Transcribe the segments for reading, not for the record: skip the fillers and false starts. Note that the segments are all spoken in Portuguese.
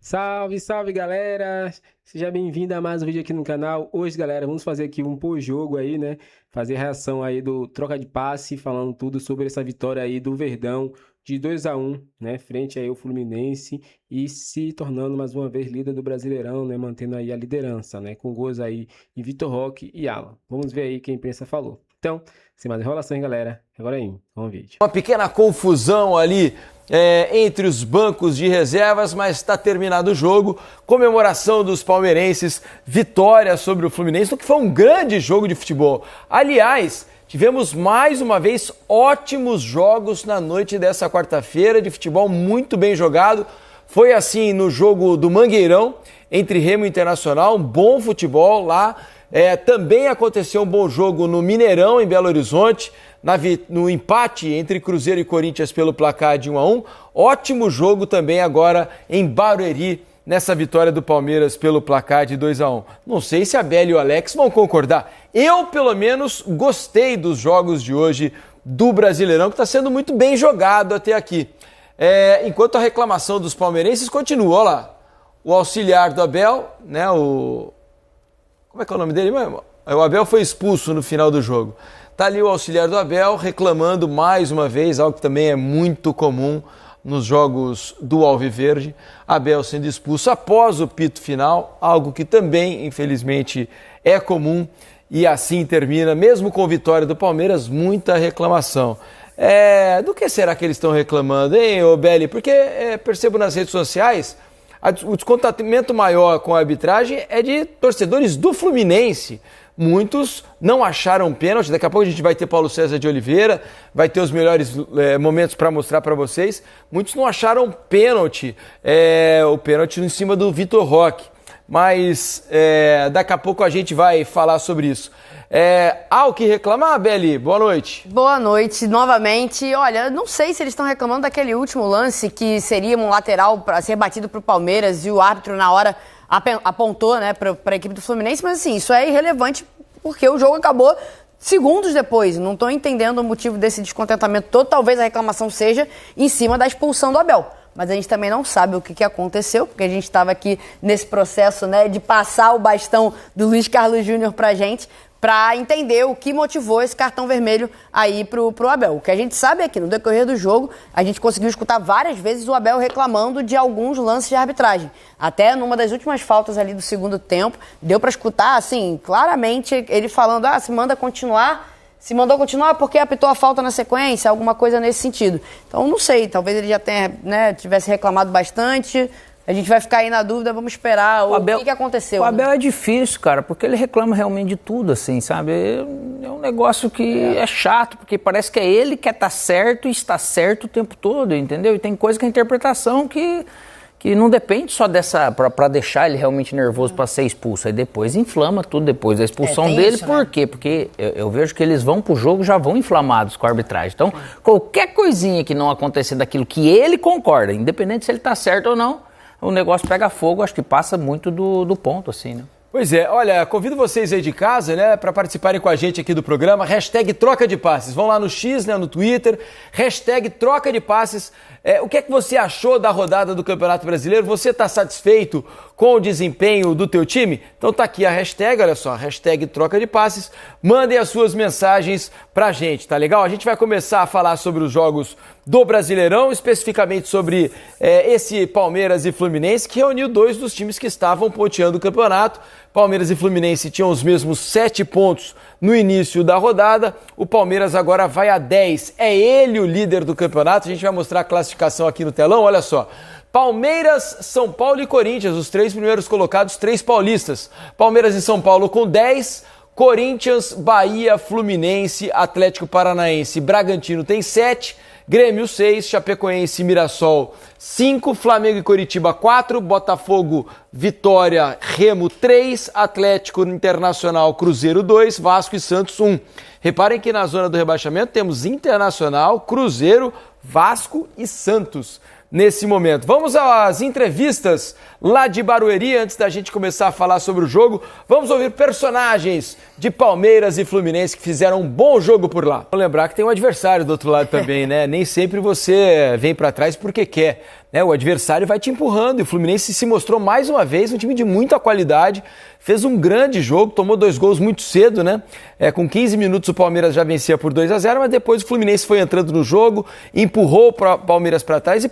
Salve, salve, galera! Seja bem-vindo a mais um vídeo aqui no canal. Hoje, galera, vamos fazer aqui um pós-jogo aí, né? Fazer reação aí do troca de passe, falando tudo sobre essa vitória aí do Verdão de 2-1, né? Frente aí ao Fluminense e se tornando mais uma vez líder do Brasileirão, né? Mantendo aí a liderança, né? Com gols aí de Vitor Roque e Alan. Vamos ver aí quem a imprensa falou. Então, sem mais enrolações, galera, agora aí, vamos ao vídeo. Uma pequena confusão ali entre os bancos de reservas, mas está terminado o jogo. Comemoração dos palmeirenses, vitória sobre o Fluminense, que foi um grande jogo de futebol. Aliás, tivemos mais uma vez ótimos jogos na noite dessa quarta-feira de futebol muito bem jogado. Foi assim no jogo do Mangueirão, entre Remo e Internacional, um bom futebol lá. Também aconteceu um bom jogo no Mineirão, em Belo Horizonte, no empate entre Cruzeiro e Corinthians pelo placar de 1-1. Ótimo jogo também agora em Barueri, nessa vitória do Palmeiras pelo placar de 2-1. Não sei se a Bela e o Alex vão concordar. Eu, pelo menos, gostei dos jogos de hoje do Brasileirão, que está sendo muito bem jogado até aqui. Enquanto a reclamação dos palmeirenses continua, olha lá, o auxiliar do Abel, né, como é que é o nome dele mesmo? O Abel foi expulso no final do jogo. Tá ali o auxiliar do Abel reclamando mais uma vez, algo que também é muito comum nos jogos do Alviverde. Abel sendo expulso após o pito final, algo que também, infelizmente, é comum. E assim termina, mesmo com vitória do Palmeiras, muita reclamação. Do que será que eles estão reclamando, hein, Belli? Porque percebo nas redes sociais, o descontentamento maior com a arbitragem é de torcedores do Fluminense. Muitos não acharam pênalti. Daqui a pouco a gente vai ter Paulo César de Oliveira, vai ter os melhores momentos para mostrar para vocês. Muitos não acharam pênalti, o pênalti em cima do Vitor Roque. Mas daqui a pouco a gente vai falar sobre isso. Há o que reclamar, Beli? Boa noite. Boa noite, novamente. Olha, não sei se eles estão reclamando daquele último lance que seria um lateral para ser batido para o Palmeiras e o árbitro na hora apontou, né, para a equipe do Fluminense, mas assim, isso é irrelevante porque o jogo acabou segundos depois. Não estou entendendo o motivo desse descontentamento todo. Talvez a reclamação seja em cima da expulsão do Abel. Mas a gente também não sabe o que aconteceu, porque a gente estava aqui nesse processo, né, de passar o bastão do Luiz Carlos Júnior para a gente, para entender o que motivou esse cartão vermelho aí pro Abel. O que a gente sabe é que no decorrer do jogo, a gente conseguiu escutar várias vezes o Abel reclamando de alguns lances de arbitragem. Até numa das últimas faltas ali do segundo tempo, deu para escutar, assim, claramente ele falando, se mandou continuar porque apitou a falta na sequência, alguma coisa nesse sentido. Então, não sei, talvez ele já tenha, né, tivesse reclamado bastante. A gente vai ficar aí na dúvida, vamos esperar o que aconteceu. O Abel é difícil, cara, porque ele reclama realmente de tudo, assim, sabe? É um negócio que é chato, porque parece que é ele que tá certo e está certo o tempo todo, entendeu? E tem coisa que é interpretação que não depende só dessa, pra deixar ele realmente nervoso pra ser expulso. Aí depois inflama tudo depois da expulsão dele. Isso, por quê? Porque eu vejo que eles vão pro jogo já vão inflamados com a arbitragem. Então, qualquer coisinha que não acontecer daquilo que ele concorda, independente se ele tá certo ou não, o negócio pega fogo, acho que passa muito do ponto, assim, né? Pois é, olha, convido vocês aí de casa, né, para participarem com a gente aqui do programa, hashtag troca de passes. Vão lá no X, né, no Twitter, hashtag troca de passes. O que é que você achou da rodada do Campeonato Brasileiro? Você está satisfeito com o desempenho do teu time? Então tá aqui a hashtag, olha só, hashtag troca de passes. Mandem as suas mensagens pra gente, tá legal? A gente vai começar a falar sobre os jogos do Brasileirão, especificamente sobre esse Palmeiras e Fluminense, que reuniu dois dos times que estavam ponteando o campeonato. Palmeiras e Fluminense tinham os mesmos 7 pontos no início da rodada. O Palmeiras agora vai a 10. É ele o líder do campeonato. A gente vai mostrar a classificação aqui no telão. Olha só. Palmeiras, São Paulo e Corinthians, os 3 primeiros colocados, 3 paulistas. Palmeiras e São Paulo com 10. Corinthians, Bahia, Fluminense, Atlético Paranaense, Bragantino tem 7. Grêmio 6, Chapecoense e Mirassol 5, Flamengo e Coritiba 4, Botafogo, Vitória, Remo 3, Atlético Internacional, Cruzeiro 2, Vasco e Santos 1. Reparem que na zona do rebaixamento temos Internacional, Cruzeiro, Vasco e Santos nesse momento. Vamos às entrevistas lá de Barueri, antes da gente começar a falar sobre o jogo. Vamos ouvir personagens de Palmeiras e Fluminense que fizeram um bom jogo por lá. Vou lembrar que tem um adversário do outro lado também, né? Nem sempre você vem para trás porque quer. né? O adversário vai te empurrando e o Fluminense se mostrou mais uma vez um time de muita qualidade, fez um grande jogo, tomou 2 gols muito cedo, né? Com 15 minutos o Palmeiras já vencia por 2-0, mas depois o Fluminense foi entrando no jogo, empurrou o Palmeiras para trás e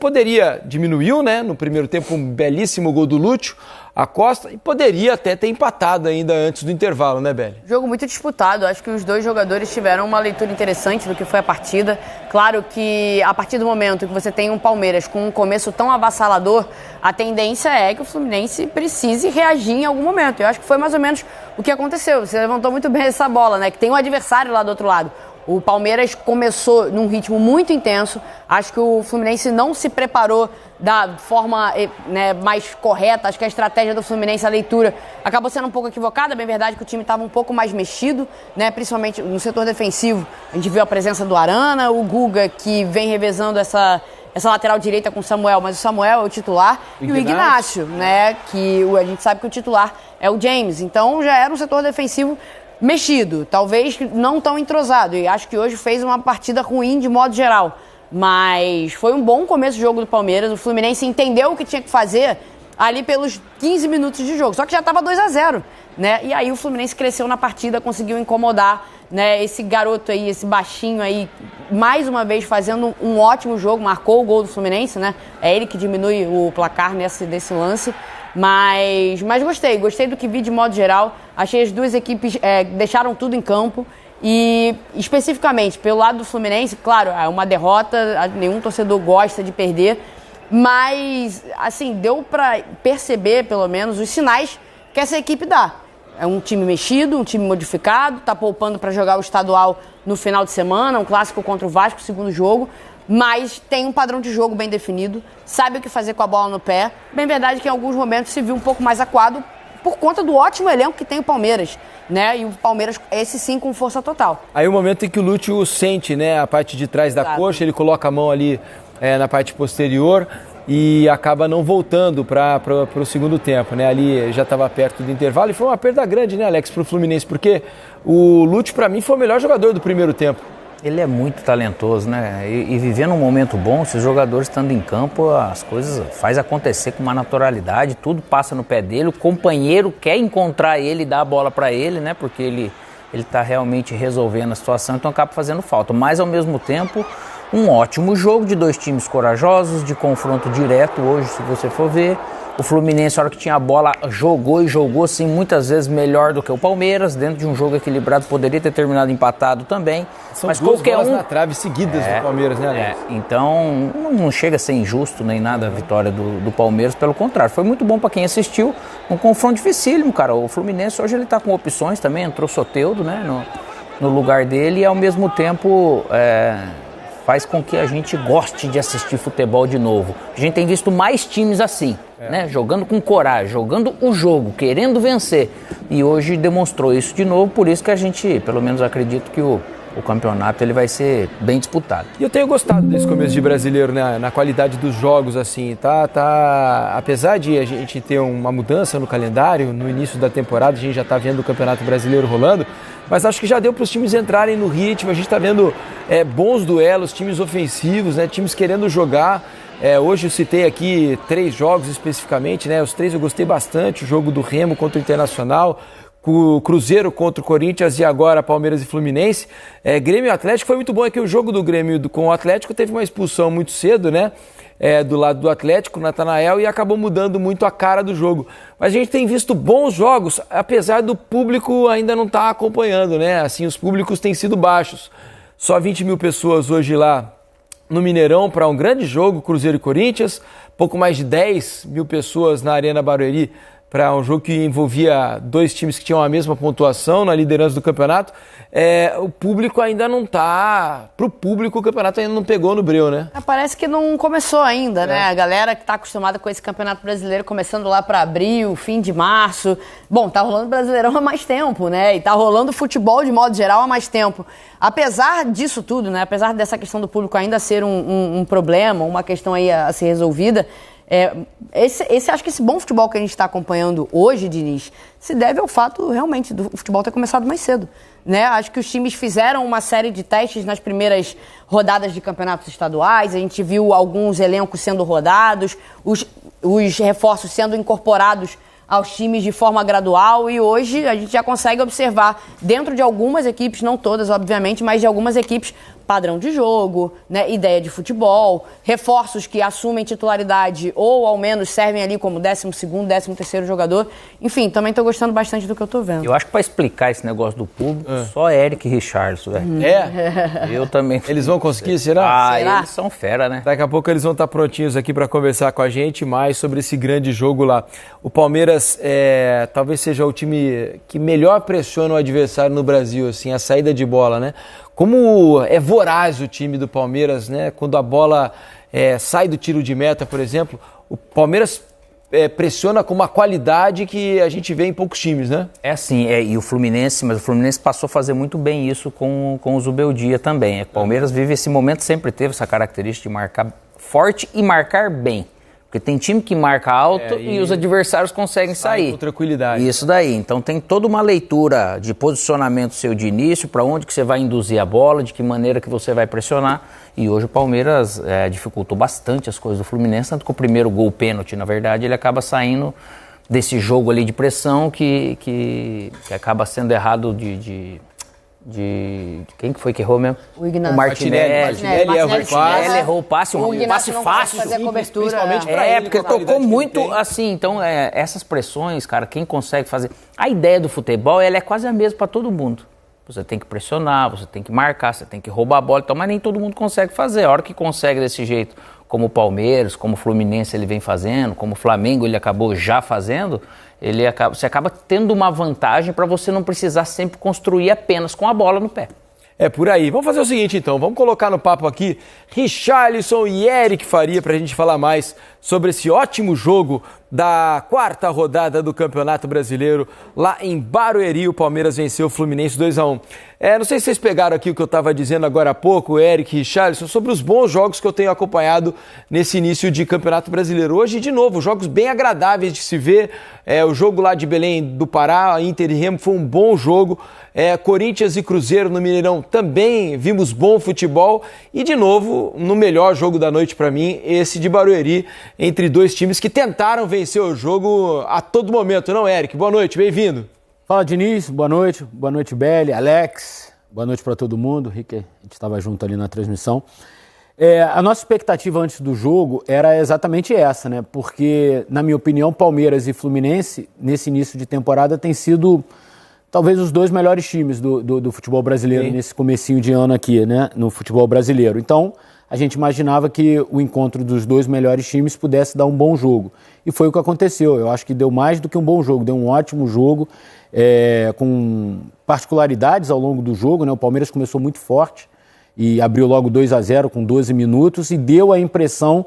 diminuiu, né? No primeiro tempo um belíssimo gol do Lúcio Acosta e poderia até ter empatado ainda antes do intervalo, né, Belly? Jogo muito disputado, acho que os dois jogadores tiveram uma leitura interessante do que foi a partida. Claro que a partir do momento que você tem um Palmeiras com um começo tão avassalador, a tendência é que o Fluminense precise reagir em algum momento. Eu acho que foi mais ou menos o que aconteceu. Você levantou muito bem essa bola, né? Que tem um adversário lá do outro lado. O Palmeiras começou num ritmo muito intenso. Acho que o Fluminense não se preparou da forma, né, mais correta. Acho que a estratégia do Fluminense, a leitura, acabou sendo um pouco equivocada. Bem verdade que o time estava um pouco mais mexido, né, principalmente no setor defensivo. A gente viu a presença do Arana, o Guga, que vem revezando essa lateral direita com o Samuel, mas o Samuel é o titular, e o Ignacio, né, que a gente sabe que o titular é o James. Então já era um setor defensivo mexido, talvez não tão entrosado, e acho que hoje fez uma partida ruim de modo geral, mas foi um bom começo do jogo do Palmeiras. O Fluminense entendeu o que tinha que fazer ali pelos 15 minutos de jogo, só que já estava 2-0, né? E aí o Fluminense cresceu na partida, conseguiu incomodar, né, esse garoto aí, esse baixinho aí, mais uma vez fazendo um ótimo jogo, marcou o gol do Fluminense, né? É ele que diminui o placar desse lance. Mas gostei do que vi de modo geral. Achei as duas equipes deixaram tudo em campo. E especificamente pelo lado do Fluminense, claro, é uma derrota, nenhum torcedor gosta de perder, mas assim, deu para perceber pelo menos os sinais que essa equipe dá. É um time mexido, um time modificado, tá poupando para jogar o estadual no final de semana, um clássico contra o Vasco, segundo jogo. Mas tem um padrão de jogo bem definido, sabe o que fazer com a bola no pé. Bem verdade que em alguns momentos se viu um pouco mais acuado por conta do ótimo elenco que tem o Palmeiras, né? E o Palmeiras, esse sim, com força total. Aí o momento em que o Lúcio sente, né, a parte de trás da coxa, ele coloca a mão ali na parte posterior e acaba não voltando para o segundo tempo, né? Ali já estava perto do intervalo e foi uma perda grande, né, Alex, para o Fluminense, porque o Lúcio, para mim, foi o melhor jogador do primeiro tempo. Ele é muito talentoso, né? E vivendo um momento bom, se os jogadores estando em campo, as coisas faz acontecer com uma naturalidade, tudo passa no pé dele, o companheiro quer encontrar ele e dar a bola para ele, né? Porque ele está realmente resolvendo a situação, então acaba fazendo falta. Mas, ao mesmo tempo, um ótimo jogo de dois times corajosos, de confronto direto hoje, se você for ver. O Fluminense, na hora que tinha a bola, jogou sim, muitas vezes melhor do que o Palmeiras. Dentro de um jogo equilibrado, poderia ter terminado empatado também. São mas duas qualquer bolas na trave seguidas do Palmeiras, né, Alex? Então, não chega a ser injusto nem nada a vitória do Palmeiras, pelo contrário. Foi muito bom para quem assistiu. Um confronto dificílimo, cara. O Fluminense hoje ele tá com opções também. Entrou Soteldo, né, no lugar dele e, ao mesmo tempo, faz com que a gente goste de assistir futebol de novo. A gente tem visto mais times assim, né? Jogando com coragem, jogando o jogo, querendo vencer. E hoje demonstrou isso de novo, por isso que a gente, pelo menos acredito que o campeonato ele vai ser bem disputado. E eu tenho gostado desse começo de brasileiro, né? Na qualidade dos jogos, assim, apesar de a gente ter uma mudança no calendário, no início da temporada, a gente já está vendo o Campeonato Brasileiro rolando, mas acho que já deu para os times entrarem no ritmo, a gente está vendo bons duelos, times ofensivos, né? Times querendo jogar. Hoje eu citei aqui 3 jogos especificamente, né? Os 3 eu gostei bastante, o jogo do Remo contra o Internacional, o Cruzeiro contra o Corinthians e agora Palmeiras e Fluminense. Grêmio e Atlético foi muito bom, é que o jogo do Grêmio com o Atlético teve uma expulsão muito cedo, né? Do lado do Atlético, Natanael, e acabou mudando muito a cara do jogo. Mas a gente tem visto bons jogos, apesar do público ainda não estar acompanhando, né? Assim, os públicos têm sido baixos. Só 20 mil pessoas hoje lá no Mineirão para um grande jogo, Cruzeiro e Corinthians. Pouco mais de 10 mil pessoas na Arena Barueri para um jogo que envolvia 2 times que tinham a mesma pontuação na liderança do campeonato. O público ainda não está... Para o público, o campeonato ainda não pegou no breu, né? Parece que não começou ainda, né? A galera que está acostumada com esse campeonato brasileiro começando lá para abril, fim de março. Bom, tá rolando Brasileirão há mais tempo, né? E tá rolando futebol de modo geral há mais tempo. Apesar disso tudo, né? Apesar dessa questão do público ainda ser um problema, uma questão aí a ser resolvida, Acho que esse bom futebol que a gente está acompanhando hoje, Diniz, se deve ao fato, realmente, do futebol ter começado mais cedo. Né? Acho que os times fizeram uma série de testes nas primeiras rodadas de campeonatos estaduais, a gente viu alguns elencos sendo rodados, os reforços sendo incorporados aos times de forma gradual, e hoje a gente já consegue observar dentro de algumas equipes, não todas, obviamente, mas de algumas equipes, padrão de jogo, né, ideia de futebol, reforços que assumem titularidade ou ao menos servem ali como 12º, 13º jogador. Enfim, também estou gostando bastante do que eu estou vendo. Eu acho que para explicar esse negócio do público, só Eric e Richarlison, velho. Eu também. Eles vão conseguir, será? Será? Eles são fera, né? Daqui a pouco eles vão estar prontinhos aqui para conversar com a gente mais sobre esse grande jogo lá. O Palmeiras talvez seja o time que melhor pressiona o adversário no Brasil, assim, a saída de bola, né? Como é voraz o time do Palmeiras, né? Quando a bola sai do tiro de meta, por exemplo, o Palmeiras pressiona com uma qualidade que a gente vê em poucos times, né? É assim, e o Fluminense, mas o Fluminense passou a fazer muito bem isso com o Zubeldia também. O Palmeiras vive esse momento, sempre teve essa característica de marcar forte e marcar bem. Porque tem time que marca alto e os adversários conseguem sair. Com tranquilidade. Isso daí. Então tem toda uma leitura de posicionamento seu de início, para onde que você vai induzir a bola, de que maneira que você vai pressionar. E hoje o Palmeiras dificultou bastante as coisas do Fluminense, tanto que o primeiro gol pênalti, na verdade, ele acaba saindo desse jogo ali de pressão que acaba sendo errado de quem que foi que errou mesmo? O Ignacio. O Martinelli errou o passe, um passe fácil. Fazer a cobertura. Principalmente pra ele, Porque com a qualidade tocou que muito ele tem. assim, então essas pressões, cara, quem consegue fazer... A ideia do futebol, ela é quase a mesma para todo mundo. Você tem que pressionar, você tem que marcar, você tem que roubar a bola, então, mas nem todo mundo consegue fazer. A hora que consegue desse jeito, como o Palmeiras, como o Fluminense ele vem fazendo, como o Flamengo ele acabou já fazendo, você acaba tendo uma vantagem para você não precisar sempre construir apenas com a bola no pé. É por aí. Vamos fazer o seguinte, então. Vamos colocar no papo aqui Richarlison e Eric Faria para a gente falar mais sobre esse ótimo jogo da 4ª rodada do Campeonato Brasileiro. Lá em Barueri, o Palmeiras venceu o Fluminense 2-1. Não sei se vocês pegaram aqui o que eu estava dizendo agora há pouco, Eric e Richarlison, sobre os bons jogos que eu tenho acompanhado nesse início de Campeonato Brasileiro. Hoje, de novo, jogos bem agradáveis de se ver. O jogo lá de Belém do Pará, Inter e Remo, foi um bom jogo. Corinthians e Cruzeiro no Mineirão também vimos bom futebol. E, de novo, no melhor jogo da noite para mim, esse de Barueri, entre dois times que tentaram vencer o jogo a todo momento. Não, Eric? Boa noite, bem-vindo. Fala, Diniz. Boa noite, Belly, Alex. Boa noite para todo mundo. Rick, a gente estava junto ali na transmissão. A nossa expectativa antes do jogo era exatamente essa, né? Porque, na minha opinião, Palmeiras e Fluminense, nesse início de temporada, têm sido talvez os dois melhores times do futebol brasileiro. Sim. Nesse comecinho de ano aqui, né? No futebol brasileiro. Então, a gente imaginava que o encontro dos dois melhores times pudesse dar um bom jogo. E foi o que aconteceu. Eu acho que deu mais do que um bom jogo, deu um ótimo jogo, com particularidades ao longo do jogo, né? O Palmeiras começou muito forte e abriu logo 2-0 com 12 minutos e deu a impressão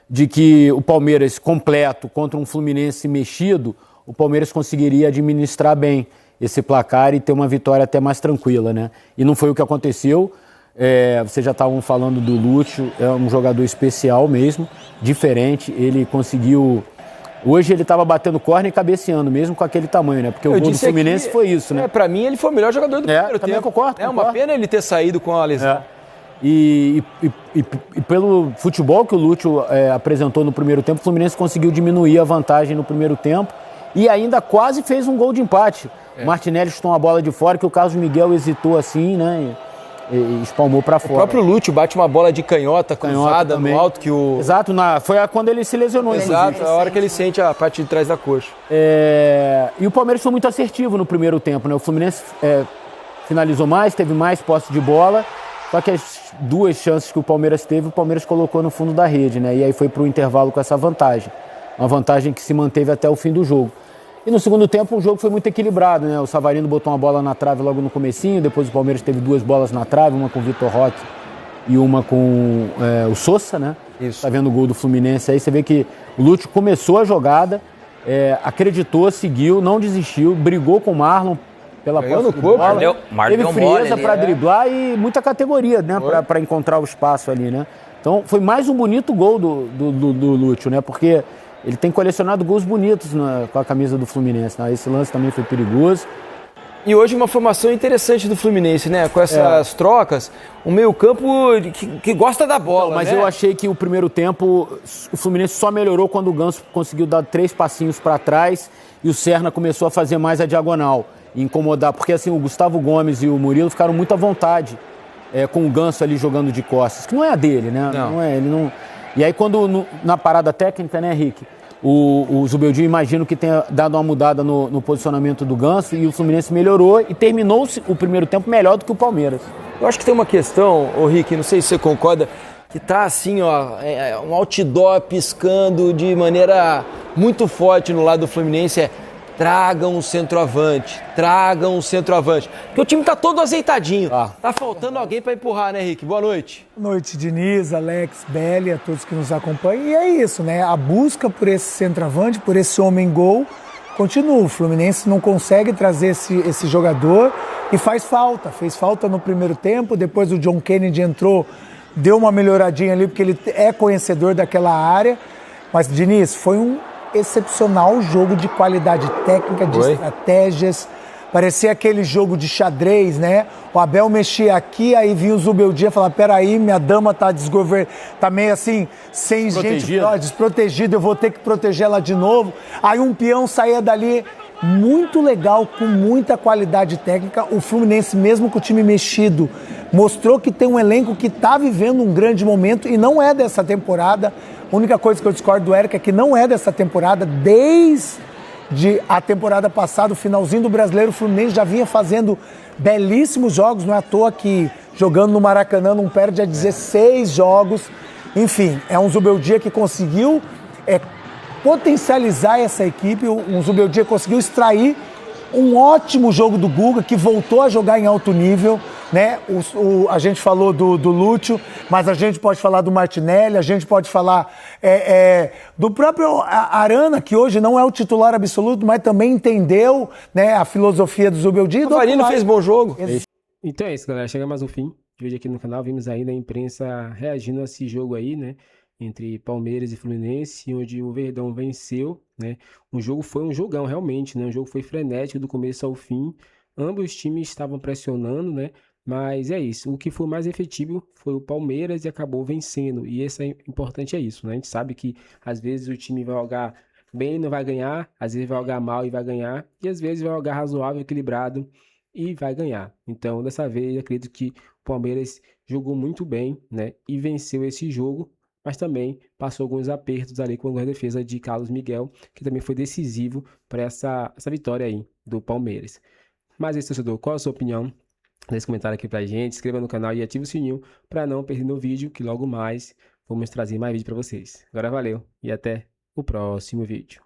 de que o Palmeiras completo contra um Fluminense mexido, o Palmeiras conseguiria administrar bem esse placar e ter uma vitória até mais tranquila, né? E não foi o que aconteceu. Vocês já estavam falando do Lúcio, é um jogador especial mesmo, diferente, ele conseguiu... Hoje ele estava batendo corner e cabeceando, mesmo com aquele tamanho, né? Porque o gol do Fluminense foi isso, né? Pra mim ele foi o melhor jogador do primeiro tempo. Concordo. É uma pena ele ter saído com a lesão. E pelo futebol que o Lúcio apresentou no primeiro tempo, o Fluminense conseguiu diminuir a vantagem no primeiro tempo e ainda quase fez um gol de empate. O Martinelli chutou uma bola de fora que o Carlos Miguel hesitou assim, né? E espalmou para fora. O próprio Lúcio bate uma bola de canhota cruzada no alto que o... Exato, foi quando ele se lesionou. Exato, a hora que ele sente a parte de trás da coxa. E o Palmeiras foi muito assertivo no primeiro tempo, né? O Fluminense finalizou mais, teve mais posse de bola, só que as duas chances que o Palmeiras teve, o Palmeiras colocou no fundo da rede, né? E aí foi para o intervalo com essa vantagem. Uma vantagem que se manteve até o fim do jogo. E no segundo tempo o jogo foi muito equilibrado, né? O Savarino botou uma bola na trave logo no comecinho, depois o Palmeiras teve duas bolas na trave, uma com o Vitor Roque e uma com o Sousa, né? Isso. Tá vendo o gol do Fluminense aí, você vê que o Lúcio começou a jogada, acreditou, seguiu, não desistiu, brigou com o Marlon pela posse de bola, teve frieza para driblar e muita categoria, né? Para encontrar o espaço ali, né? Então foi mais um bonito gol do Lúcio, né? Porque ele tem colecionado gols bonitos com a camisa do Fluminense, né? Esse lance também foi perigoso. E hoje uma formação interessante do Fluminense, né? Com essas trocas, um meio-campo que gosta da bola. Não, mas né? eu achei que o primeiro tempo o Fluminense só melhorou quando o Ganso conseguiu dar 3 passinhos para trás e o Serna começou a fazer mais a diagonal, e incomodar, porque assim o Gustavo Gomes e o Murilo ficaram muito à vontade com o Ganso ali jogando de costas, que não é a dele, né? Ele não. E aí quando na parada técnica, né, Rick? O Zubeldia, imagino que tenha dado uma mudada no posicionamento do Ganso e o Fluminense melhorou e terminou o primeiro tempo melhor do que o Palmeiras. Eu acho que tem uma questão, Rick, não sei se você concorda, que tá assim, ó, um outdoor piscando de maneira muito forte no lado do Fluminense, tragam um centroavante. Porque o time tá todo azeitadinho. Tá faltando alguém para empurrar, né, Rick? Boa noite. Boa noite, Diniz, Alex, Belli, a todos que nos acompanham. E é isso, né? A busca por esse centroavante, por esse homem-gol, continua. O Fluminense não consegue trazer esse jogador e faz falta. Fez falta no primeiro tempo, depois o John Kennedy entrou, deu uma melhoradinha ali, porque ele é conhecedor daquela área. Mas, Diniz, foi um excepcional jogo de qualidade técnica, de estratégias. Parecia aquele jogo de xadrez, né? O Abel mexia aqui, aí vinha o Zubeldia e falava, peraí, minha dama tá tá meio assim, sem gente, desprotegida, eu vou ter que proteger ela de novo. Aí um peão saía dali, muito legal, com muita qualidade técnica. O Fluminense, mesmo com o time mexido, mostrou que tem um elenco que tá vivendo um grande momento e não é dessa temporada. A única coisa que eu discordo do Eric é que não é dessa temporada. Desde a temporada passada, o finalzinho do Brasileiro, o Fluminense já vinha fazendo belíssimos jogos. Não é à toa que jogando no Maracanã não perde a 16 jogos. Enfim, é um Zubeldia que conseguiu potencializar essa equipe. Um Zubeldia conseguiu extrair um ótimo jogo do Guga, que voltou a jogar em alto nível, né? A gente falou do Lúcio, mas a gente pode falar do Martinelli, a gente pode falar do próprio Arana, que hoje não é o titular absoluto, mas também entendeu, né, a filosofia do Zubeldia. O Varino fez bom jogo. Então é isso, galera. Chega mais um fim de vídeo aqui no canal. Vimos aí na imprensa reagindo a esse jogo aí, né? Entre Palmeiras e Fluminense, onde o Verdão venceu, né? O jogo foi um jogão, realmente, né? O jogo foi frenético do começo ao fim. Ambos os times estavam pressionando, né? Mas é isso. O que foi mais efetivo foi o Palmeiras e acabou vencendo. E esse importante é isso, né? A gente sabe que às vezes o time vai jogar bem e não vai ganhar, às vezes vai jogar mal e vai ganhar, e às vezes vai jogar razoável, equilibrado e vai ganhar. Então, dessa vez, eu acredito que o Palmeiras jogou muito bem, né? E venceu esse jogo, mas também passou alguns apertos ali com a defesa de Carlos Miguel, que também foi decisivo para essa vitória aí do Palmeiras. Mas esse torcedor, qual a sua opinião? Deixe comentário aqui pra gente, inscreva no canal e ative o sininho para não perder no vídeo, que logo mais vamos trazer mais vídeo para vocês. Agora valeu e até o próximo vídeo.